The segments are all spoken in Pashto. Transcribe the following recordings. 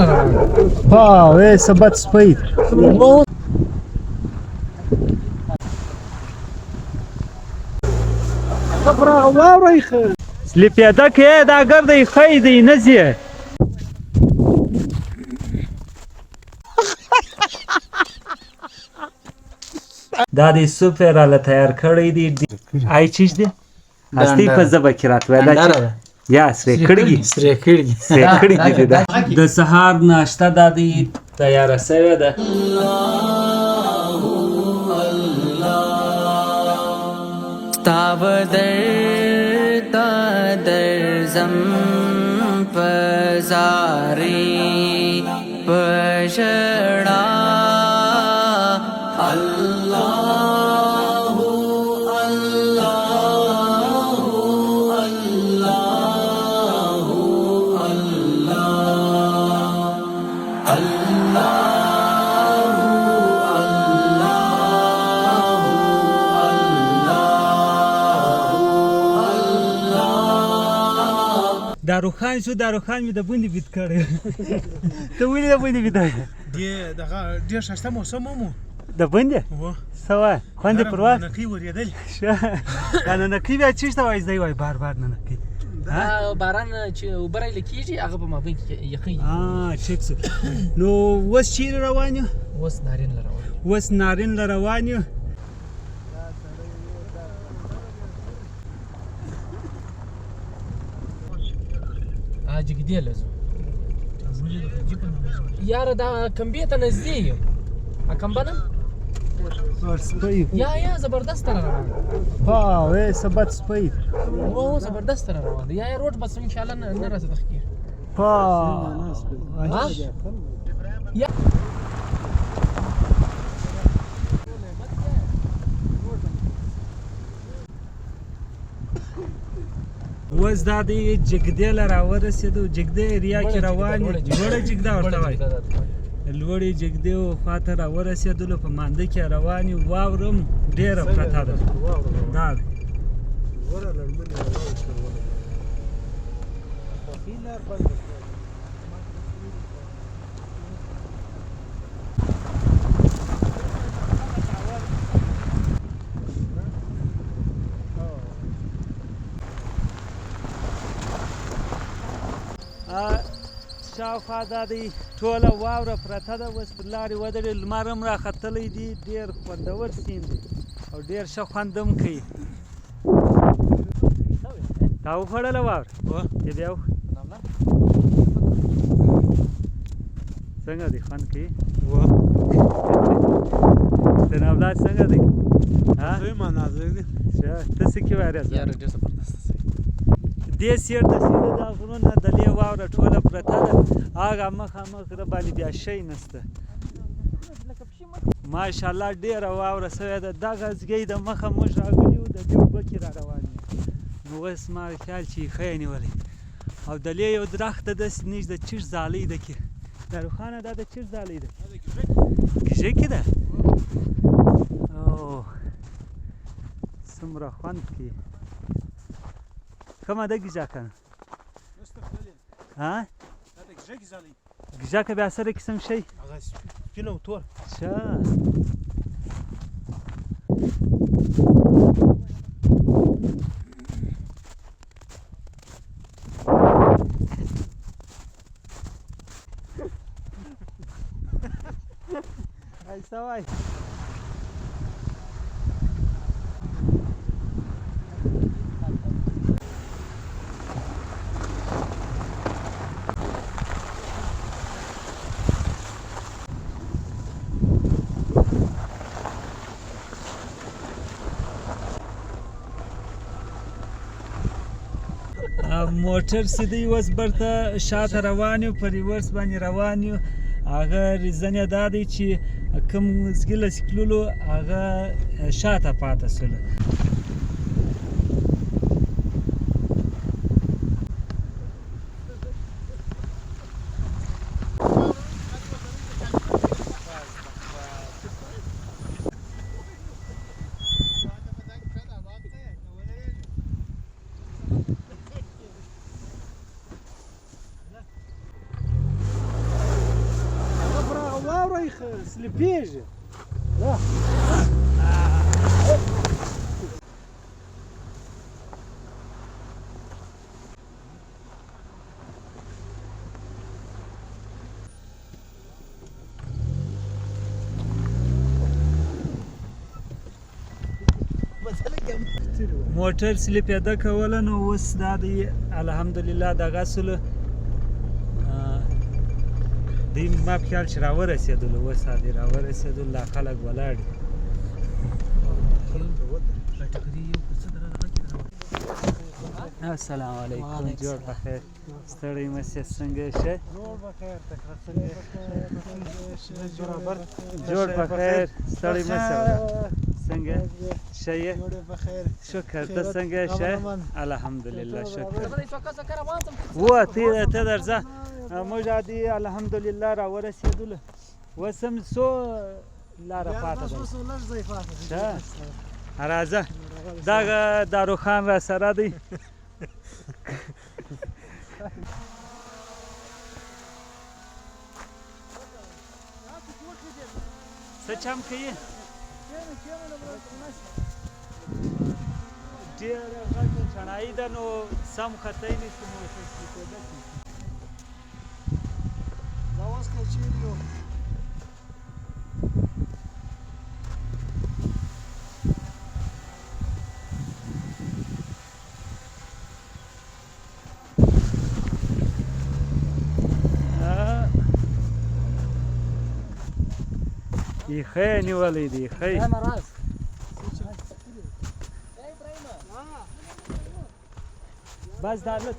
سره روان ها وې سبت سپید خبره واورئ سلیپیده کې دا ګردی خی دی نه ځي دا دی سوپر را تیار کړی دی آی چیز دی هستی په زبه کې راتوی دا یا سرې کړي دي دا د سهار ناشته دا دی تیاره سوې ده ستا بدر تا درځم په زارې په ژړا داروخان شو داروخان مې د بوندې بید کړی ته ولې د بوندې بید دی دغه ډېر ښایسته موسم مو د بوندې څه وایي خوند یې پر وخت ننکۍ ورېدل دا ننکۍ بیا چېرته وایي زه یې وایي بار بار ننکۍ دا باران چې اوبه رایله کېږي هغه په مابین کې یخی ټیک شو نو اوس چیرې روان یو اوس نارین له روان اوس نارین له روان یو جګدې له ځو یاره دا کمبې ته نږدې یم کمبه نه یا زبردست را روان ها وې سبت سپید او زبردست را روان دی یا روډ بس ان شاء الله نه راځي تخکیر یا اوس دا دی جګدې له راورسېدو جګدې ایریا کې روان یو لوړه جګده ورته وایي لوړې جګدې خواته راورسېدلو په مانده کې روان یو واورم ډېره پرته ده دا شاوخوا دا دی ټوله واوره پرته ده اوس پر لارې ودرې لمر هم راختلی دی ډېر خوندور سیند دی او ډېر ښه خوند هم کوي تا وخوړله واوره چې بیا څنګه دی خوند کوي سن اولاد څنګه دی ته څه کې وایې یاره ډېر زبردست دې سیر د سیده دا غرونه د لې واوره ټوله پرته ده هغه مخامخ غره باندې بیا شی نشته ماشاءالله ډېره واوره سوې ده دغه ځګۍ د مخه موږ راغلي وو د دې اوبه کې را روان یو نو اوس ما خیال چې ښه یې نیولی او د لې یو درخت ده داسې نږدې چیش ځالۍ ده کې داروخانه دا د چیش ځالۍ ده کیژې کې ده او څومره خوند کوي کومه ده ګیزا کنه ها دا د ګیزا ځالۍ ګیزا که بیا سره قسم شي هغه سپین او تور ښه ښایسته وایي موټر سیده یوس برته شاته روان یو په ریورس باندې روان یو هغه ریزن یې دا دی چې کوم ځګله چې تللو هغه شاته پاته سوله سلیپېږي موټر سلیپ پیدا کوله نو اوس دا دی الحمدلله دغه سلو دی ما په خیال چې راورسېدلو اوس دی راورسېدلو لا خلک ولاړ دي السلام علیکم جوړ بخیر ستړی مسې څنګه شې جوړ بخیر ستړی مسې څنګه شه یې شکر ته څنګه شه الحمدلله شکر و ته درځه موږ عادي الحمدلله راورسېدلو اوس هم څو لاره پاته ده راځه دغه داروخان را سره دی څه چم کوي ډېره غټه چڼایي ده نو سم خطی نیسي موټر سلیپېده شي دا اوس که چیرې یو یخی نیولی دی یخی بس دارلت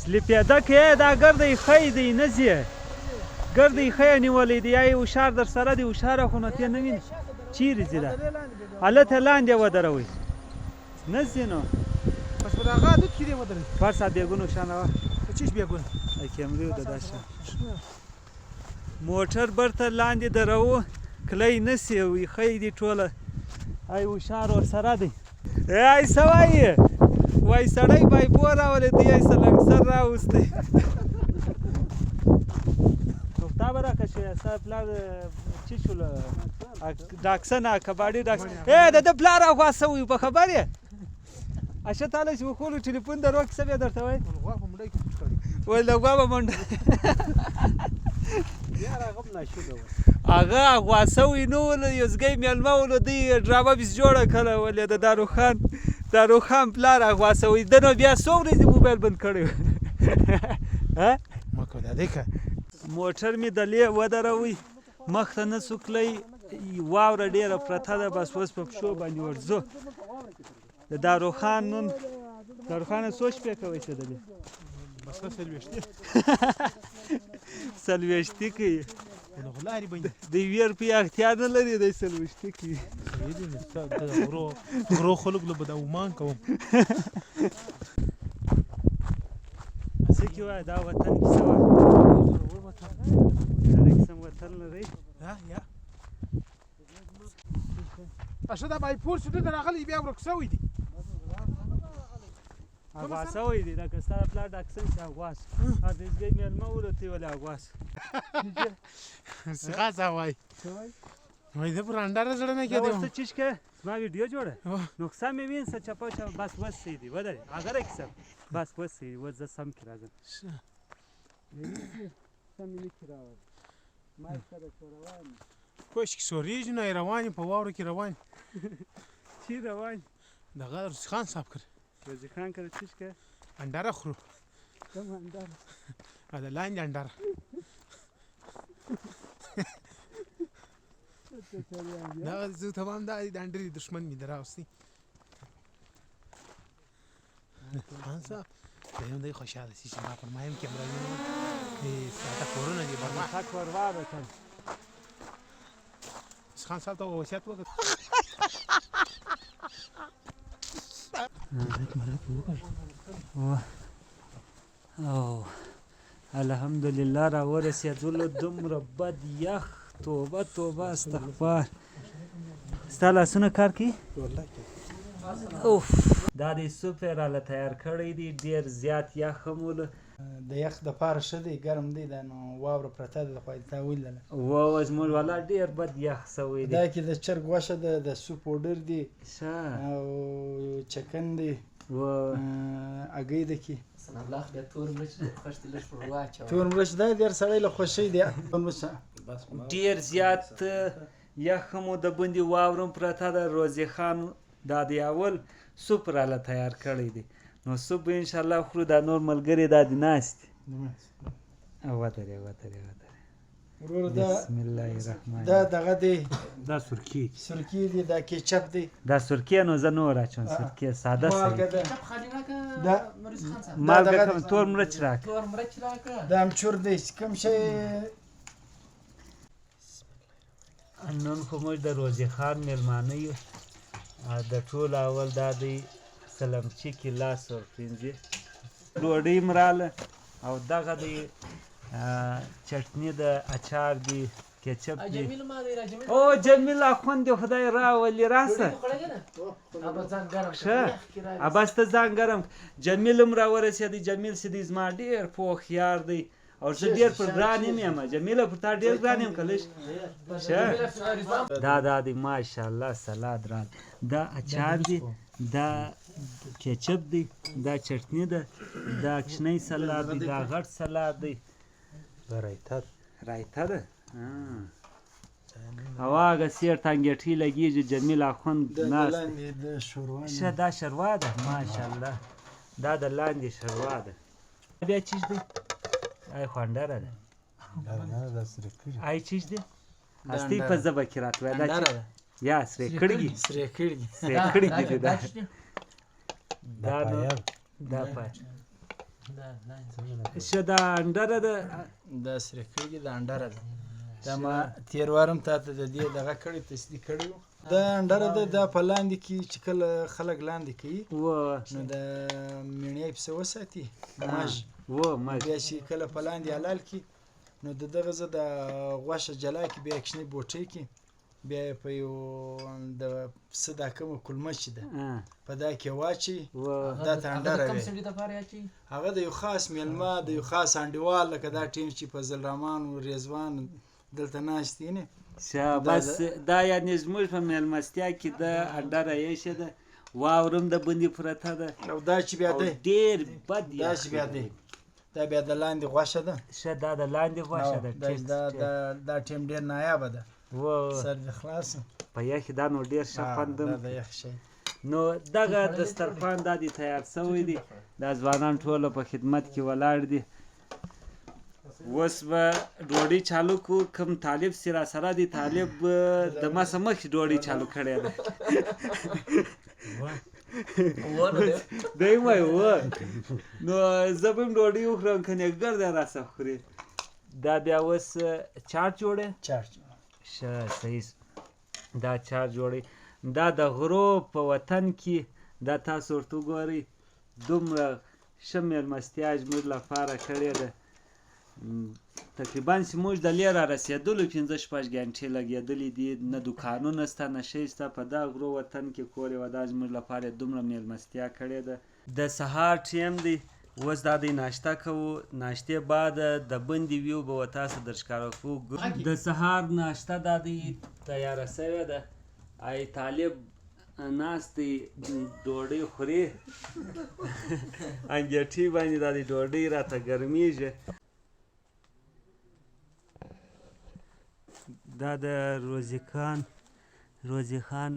سلیپېده که دا ګرده یخی دی نزیه ګرده یخی نیولی دی یا یې هوښیار در سره دی هوښیاره خو نو ته نه وینې چیرې ځي دا هلته لاندې ودروئ نه ځي نو بس په دغه عادت کې دی ودرېد فرسا بیګونو شانه چیش بیګون کیمریو د داشه موټر برته لاندې درو کلی نسی وي خی دی ټوله ای هوښیار ورسره دی ای څه وایې وای سړی بایپو راولې دی ای سلنګسر راوستی تا به راکشې ستا پلار چی شوله ډاکسن کباډي ډاکسن ای د ده پلار اغوا سوی په خبر یې اشه تاله چې وخولو ټلیفون درو کیسه بیا درته وایي غوا په مډۍ کې پټ کړي وای د غوا به منډه هغه اغوا سوی نه ولو یوزګی میلمه ولو دی ډرامه بیس جوړه کړه ولې د داروخان پلار اغوا سوی ده نو بیا څو ورځې موبایل بند کړی ما کو دا دی که موټر مې دلې ودروئ مخ ته نه سو تللی واوره ډېره پرته ده بس اوس په پښو باندې ورځو د داروخان نن داروخانه څو شپې کوئ څه دلې بس سلویشتي سلویشتي کوي دغه لارې باندې د یوې روپۍ اړتیا نه لري دی سلویشتي کوي غرو خلق له به دا عمان کوم څه کې وایه دا وطن کې څه وایه دا قسم وطن لرئ یا اشه دا بایپور شو دلته راغلی بیا ورک سوی دی اغوا سوی دی لکه ستا پلار ډاکسن چې اغوا سو د زګۍ میلمه ولو ته یې ولې اغوا سو څه وایي وای ده پر انډاره زړه نه کېدی ورته چیش که زما ویډیو جوړه نقصه مې وین څه چپه چپه بس بس صحیح دی ودرې هغه رقصه بس بس صحیح اوس زه سم کې راځم سم مې نه کې راوړم ما یې سره څه روان کوش کې سوریږي نه روان په واورو کې روان چی روان دغه روزخان صاحب کړ روزخان کړ چیش که انډاره خورو کوم انډاره دا لاندې انډاره دا زه تمام دا د انډري دشمن مې دراوستي خان صاحب دا یم دی خوشحاله شي چې ما پر ما هم کیمره وینم ساعته کورونه دي برما حق ورواده کړ خان صاحب ته وصیت وکړ او الحمدلله را ورسېدلو دومره بد یخ توبه توبه استغفار ستا لاسونه کار کوي اوف دا دې سوپر راله تیار کړی دی ډېر زیات یخ هم ولو د یخ دپاره ښه دی ګرم دی دا نو واوره پرته ده خو تا ولیدله و زموږ والا ډېر بد یخ سوی دی دا کې د چرګ غوښه ده د سوپ پوډر دی ښه او چکن دی و هګۍ ده کې سلام الله بیا تور مرچ خوښ دي لږ پر واچوه تور مرچ دا ډېر سړی له خوښۍ دی ډېر زیات یخ مو د بندې واورم پرته ده روزي خان دا د اول سوپ راله تیار کړی دی نو سوپ به انشاءالله خورو دا نور ملګري دا دي ناست ودرې ورور دا بسم الله الرحمن دا دغه دی دا سرکي سرکي دی دا کیچپ دی دا سرکې نو زه نور اچوم سرکې ساده مالګه صحیح ده چپ خالي راکه دا مریض خان صاحب مالګه کم تور مرچ راک تور مرچ راکه دا امچور دی کوم شی نن خو موږ د روزي خان میلمانه یو د ټول اول دا دی سلمچي کې لاس ورپینځي ډوډۍ م راله او دغه دی چټني د اچار دی کیچپ دی جمیل ما دی را جمیل او جمیل اخوند دی خدای راولي راسه خوړلې نه ابا ځان ګرم ښه ابس ته ځان ګرم جمیل هم راورسېدی جمیل چې دی زما ډېر پوخ یار دی او زه ډېر پر ګران یم یم جمیله پر تا ډېر ګران یم که لږ ښه دا دی ماشاءالله سلاد رال دا اچار دی دا کیچپ دی دا چټني ده دا کشنی سلاد دی دا غټ سلاد دی دا رایتا ده او هغه سیر تانګېټۍ لګېږي جمیل اخوند ناست دی د شوروا ښه دا شروا ده ماشاءالله دا د لاندې شروا ده بیا چیز دی ای خوندره ده ای چیز دی هستی په ژبه کې راته وایه دا یا سرې کړګي سرې کړي سرې کړګي دي دا دا پای ښه دا انډره ده دا سرې کړي دا انډره ده دا ما تیر وارم تا ته د دې دغه کړی تصدیق کړی و دا انډره ده دا په لاندې کې چې کله خلک لاندې کوي نو د مېڼۍ پسې وساتي ماش بیا چې کله په لاندې حلال کړي نو د دغه زه د غوښه جلا کړي بیا کښنۍ بوټۍ کړي بیا یې په یو د پسه دا کومه کلمه چې ده په دا کې واچوي دا ته انډره وي هغه د یو خاص میلمه د یو خاص انډیوال لکه دا ټیم چې په ظلرحمان و رضوان دلته ناست دي نه بس دا یعنې زموږ په میلمستیا کې د انډره ایښې ده واورم د بندې پرته ده او دا چې بیا دی ډېر بد دا چې بیا دی دا بیا د لاندې غوښه ده ښه دا د لاندې غوښه ده دا ټیم ډېر نایابه ده سر دې خلاص په یخې دا نو ډېر ښه خوند د یخ شی نو دغه دسترخوان دا دی تیار شوی دی دا ځوانان ټوله په خدمت کې ولاړ دي اوس به ډوډۍ چالو کړو کوم طالب چې راسره دی طالب د ما څه مخکې ډوډۍ چالو کړې ده دی هم وایي و نو زه به هم ډوډۍ وخورم که نېږدر دی راسه خوري دا بیا اوس چاټ جوړی ښه صحیح دا چار جوړی دا د غرو په وطن کې دا تاسو ورته وګورئ دومره ښه مېلمستیا زموږ لپاره کړې ده تقریبا چې موږ د لې را رسېدلو 5-6 ګنټې لګېدلې دي نه دوکانونه شته نه شی شته په دا غرو وطن کې کور یې دا زموږ لپاره دومره مېلمستیا کړې ده د سهار ټیم دی اوس دا دی ناشته کوو ناشتې بعد د بندې ویو به تاسو در ښکاره کوو د سهار ناشته دا دی تیاره شوې ده ای طالب ناست دی ډوډۍ خوري انګېټۍ باندې دا دی ډوډۍ راته ګرمېږي دا د روزي خان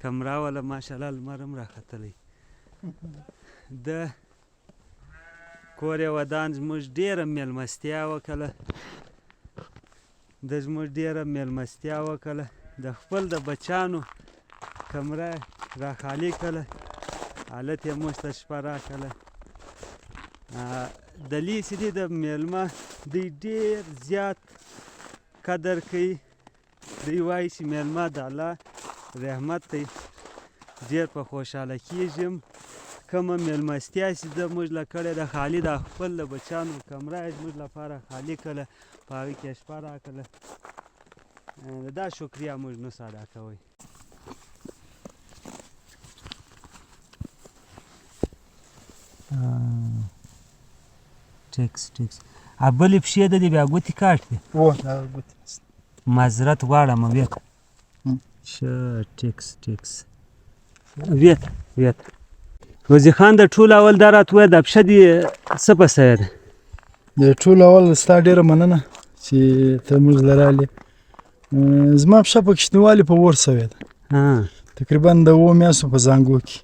کمره والا ماشاءالله لمر هم راختلی د کور یې ودان زموږ ډېره مېلمستیا وکړله د خپل د بچیانو کمره را خالي کړله حالت یې موږ ته شپه راکړله دلیل چې دی د میلمه دوی ډېر زیات قدر کوي دوی وایي چې میلمه د الله رحمت دی ډېر په خوشحاله کېږم کومه میلمستیا چې ده موږ له کړې ده خالي د خپل د بچیانو کمره یې زموږ لپاره خالي کړله په هغې کې شپه راکړله دا شکریه موږ نس ادا کوئ ټیکس بلې پښې د دې بیا ګوتې کاټ دی و دا ګوتې نشته معذرت غواړم ویته ښه ټیکس ویته روزي خان د ټول اول دا راته ووایه دا پښه دې څه په سوې ده د ټول اول ستا ډېره مننه چې ته موږ له رالې زما پښه په کوچنیوالي په اور سوې ده تقریبا د 7 میاشتو په زانګو کې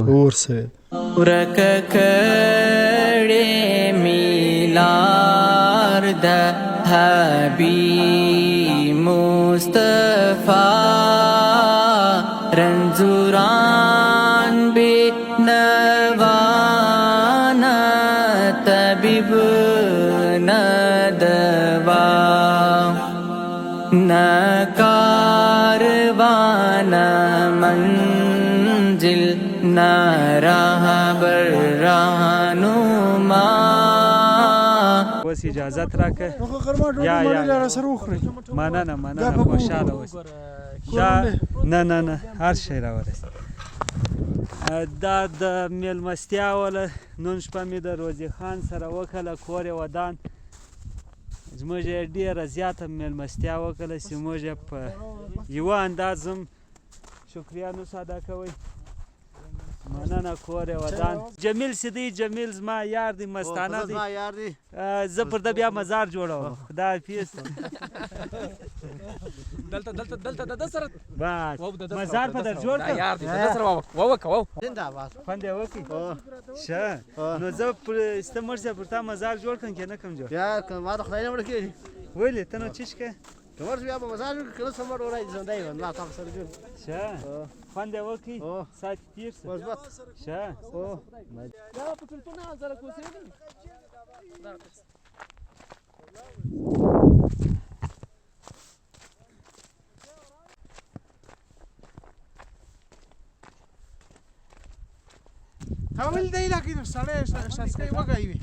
په اور سوې ده ورکه کړې مې لار د حبیب مصطفی رنځوران بې نوانه طبیب نه دوا نه کاروانه منزل نه رهبر رهنما اوس اجازت راکړه یا سره وخورئ مننه خوشحاله اوسئ نه هر شی راورسېد دا د میلمستیا اوله نن شپه مې د روزي خان سره وکړله کور یې ودان زموږ یې ډېره زیاته میلمستیا وکړله چې موږ یې په یوه انداز هم شکریه نوس ادا کوئ مننه کور یې ودان جمیل صدی جمیل زما یار دی مستانه دی زه پر ده بیا مزار جوړوم خدای حافظ دلته د سره بس مزار په در جوړ کړ یار دې د سره وکاو خوند یې وکړي ښه نو زه سته مړ صاحب پر تا مزار جوړ کړم که نه کړم جوړ بیا ما د خدای نه مړه کېږي ولې ته نو چیش که که ورځ بیا به مزار جوړ کړه څه مړ وړی ژوندی یم ما تاسو سره جوړ ښه خوند یې وکړي ساعت تېر شو مثبت ښه دا په ټلفون نه زره کوسې دي اول د علاقې نو سړی شاسکی وږی وي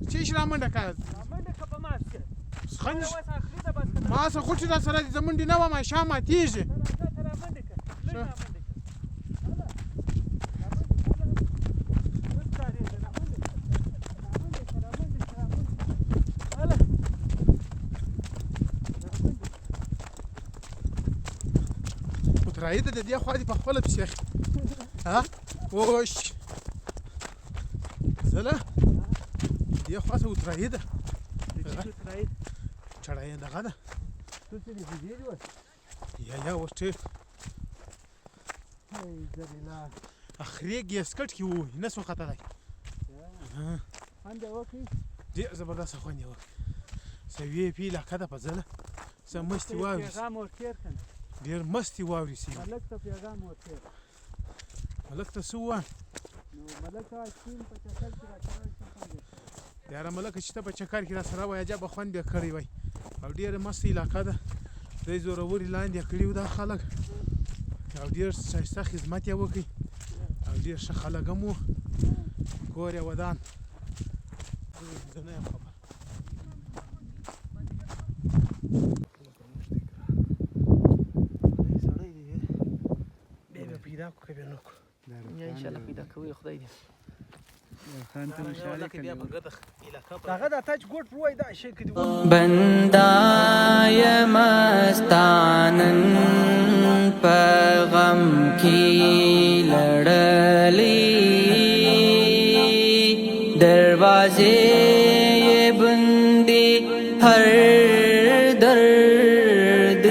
چې را منډه کړه ما څه خو چې دا سره د منډې نه وه ماښام ماتېږي مترایده د دې خوا دې په خپله پسې ها اوش زله دې خوا څه وترایده چړای دغه ده یا اوس ټیک اخري ګیسکټ کې وو نه سو خطرای خوند یې وکړي ډېر زبردست خوند یې وکړي سوي پی علاقه ده په زله څه مستې واوري پیغام ورتېر کړه ډېر مستې واوري سي ملک ته پیغام ورتېر ملک ته څه ووایه نو ملک سپین په چکر کې راچولی یاره ملکه چې ته په چکر کې را سره وایه عجبه خوند به کړی وای او ډېره مسته علاقه ده دی زوروري لاندې کړي وو دا خلک او ډېر ښایسته خدمت یې وکړي او ډېر ښه خلک هم وو کور یې ودان زه نه یم خبر سړی دی بیا به پیدا کړو که بیا نه کړو یا انشاءالله پیدا کوي خدای دې خان ته مشاره کوي هغه د تاج ګوټ وای دا شي کې بندای مستانن پیغام کی لړلی دروازے بندي هر درد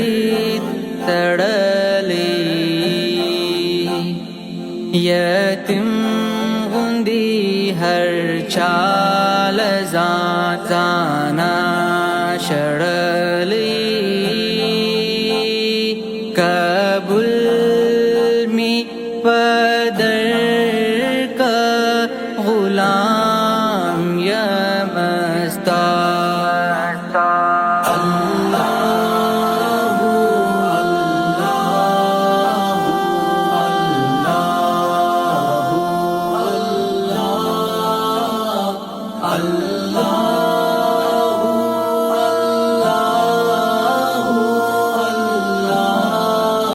تړلی یتیم هر چال زانا شړلی قبول می پدر